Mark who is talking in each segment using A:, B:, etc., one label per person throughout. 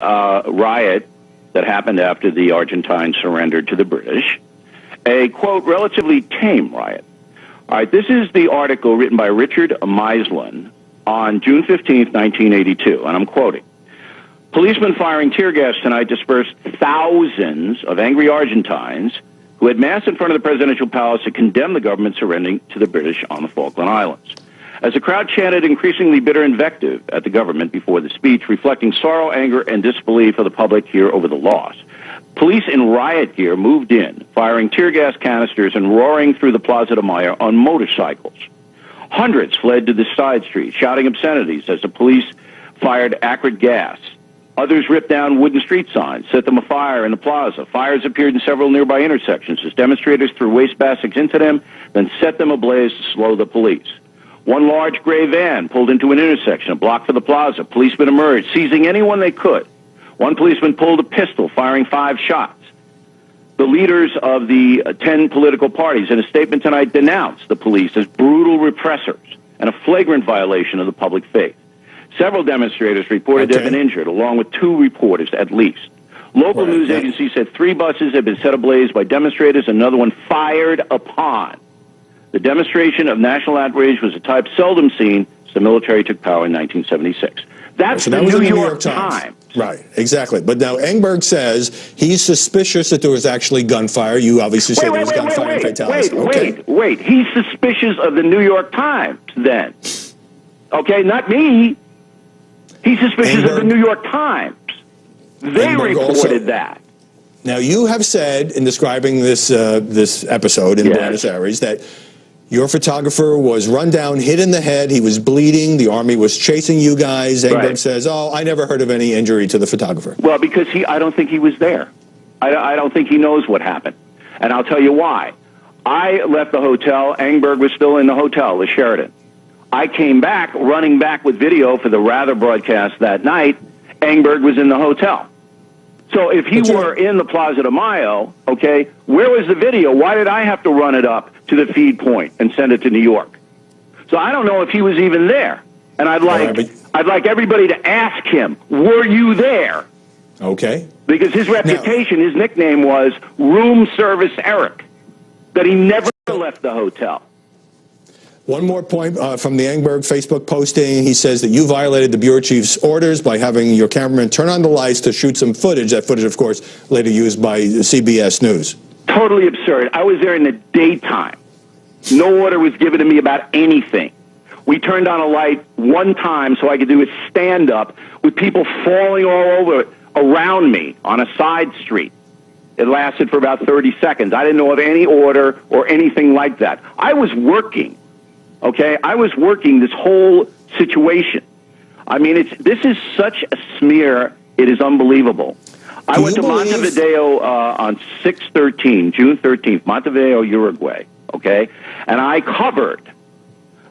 A: riot that happened after the Argentines surrendered to the British. A, quote, relatively tame riot. All right, this is the article written by Richard Mislin on June 15th, 1982, and I'm quoting. Policemen firing tear gas tonight dispersed thousands of angry Argentines who had massed in front of the presidential palace to condemn the government surrendering to the British on the Falkland Islands. As the crowd chanted increasingly bitter invective at the government before the speech, reflecting sorrow, anger, and disbelief of the public here over the loss, police in riot gear moved in, firing tear gas canisters and roaring through the Plaza de Mayo on motorcycles. Hundreds fled to the side streets, shouting obscenities as the police fired acrid gas. Others ripped down wooden street signs, set them afire in the plaza. Fires appeared in several nearby intersections as demonstrators threw waste baskets into them, then set them ablaze to slow the police. One large gray van pulled into an intersection, a block from the plaza. Policemen emerged, seizing anyone they could. One policeman pulled a pistol, firing 5 shots. The leaders of the 10 political parties in a statement tonight denounced the police as brutal repressors and a flagrant violation of the public faith. Several demonstrators reported to have been injured, along with 2 reporters at least. Local news agencies said 3 buses had been set ablaze by demonstrators, another one fired upon. The demonstration of national outrage was a type seldom seen since the military took power in 1976. That's the New York Times.
B: Right, exactly. But now Engberg says he's suspicious that there was actually gunfire. You obviously said there was gunfire and fatalities.
A: Wait. He's suspicious of the New York Times then. Okay, not me. He's suspicious of the New York Times. They reported that.
B: Now, you have said in describing this episode in Buenos Aires that your photographer was run down, hit in the head. He was bleeding. The army was chasing you guys. Engberg says, "Oh, I never heard of any injury to the photographer."
A: Well, because I don't think he was there. I don't think he knows what happened. And I'll tell you why. I left the hotel. Engberg was still in the hotel, the Sheraton. I came back, running back with video for the Rather broadcast that night. Engberg was in the hotel. So if he were in the Plaza de Mayo, okay, where was the video? Why did I have to run it up to the feed point and send it to New York? So I don't know if he was even there. And I'd like everybody to ask him, were you there?
B: Okay.
A: Because his reputation, his nickname was Room Service Eric, that he never left the hotel.
B: One more point from the Engberg Facebook posting. He says that you violated the bureau chief's orders by having your cameraman turn on the lights to shoot some footage. That footage, of course, later used by CBS News.
A: Totally absurd. I was there in the daytime. No order was given to me about anything. We turned on a light one time so I could do a stand-up with people falling all over around me on a side street. It lasted for about 30 seconds. I didn't know of any order or anything like that. I was working. Okay, I was working this whole situation. I mean, this is such a smear. It is unbelievable. I went to Montevideo on June 13th, Montevideo, Uruguay. Okay, and I covered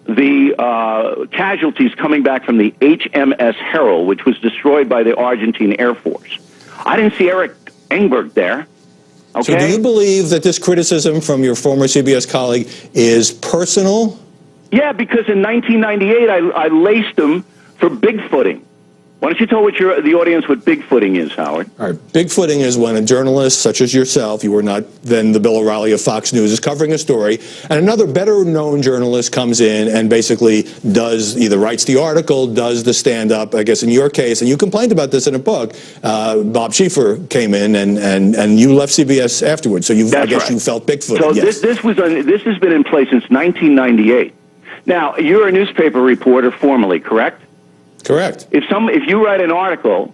A: the casualties coming back from the HMS Herald, which was destroyed by the Argentine Air Force. I didn't see Eric Engberg there. Okay?
B: So do you believe that this criticism from your former CBS colleague is personal?
A: Yeah, because in 1998, I laced him for bigfooting. Why don't you tell the audience what bigfooting is, Howard?
B: All right. Bigfooting is when a journalist such as yourself, you were not then the Bill O'Reilly of Fox News, is covering a story, and another better-known journalist comes in and basically either writes the article, does the stand-up, I guess in your case, and you complained about this in a book. Bob Schieffer came in, and you left CBS afterwards, so I guess you felt bigfooted.
A: So this has been in place since 1998. Now, you're a newspaper reporter formally, correct?
B: Correct.
A: If you write an article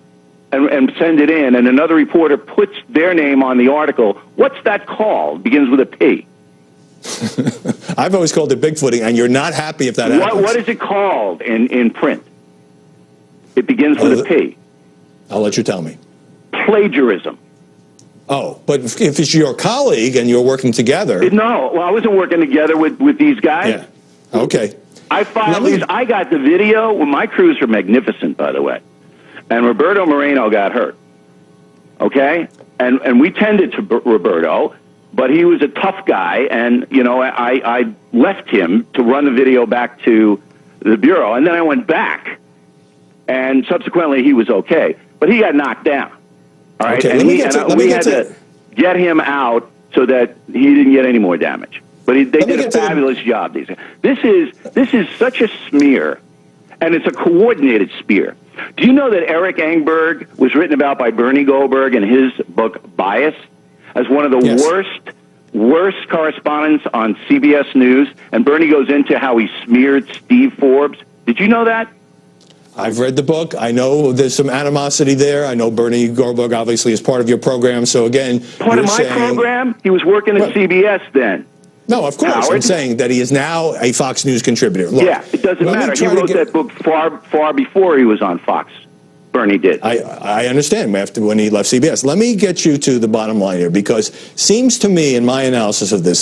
A: and send it in, and another reporter puts their name on the article, what's that called? It begins with a P.
B: I've always called it bigfooting, and you're not happy if that happens.
A: What is it called in print? It begins with a P.
B: I'll let you tell me.
A: Plagiarism.
B: Oh, but if it's your colleague and you're working together...
A: No, well, I wasn't working together with these guys.
B: Yeah. Okay.
A: I got the video. Well, my crews are magnificent, by the way. And Roberto Moreno got hurt. Okay? And we tended to Roberto, but he was a tough guy, and, I left him to run the video back to the Bureau, and then I went back, and subsequently he was okay. but he got knocked down. All right,
B: Okay,
A: and we had to get him out so that he didn't get any more damage. But they did a fabulous job. This is such a smear, and it's a coordinated smear. Do you know that Eric Engberg was written about by Bernie Goldberg in his book Bias as one of the worst correspondents on CBS News? And Bernie goes into how he smeared Steve Forbes. Did you know that?
B: I've read the book. I know there's some animosity there. I know Bernie Goldberg obviously is part of your program. So again,
A: part of my program? He was working at CBS then.
B: No, of course.
A: Howard?
B: I'm saying that he is now a Fox News contributor. Look,
A: yeah, it doesn't matter. He wrote that book far before he was on Fox. Bernie did.
B: I understand when he left CBS. Let me get you to the bottom line here, because seems to me in my analysis of this,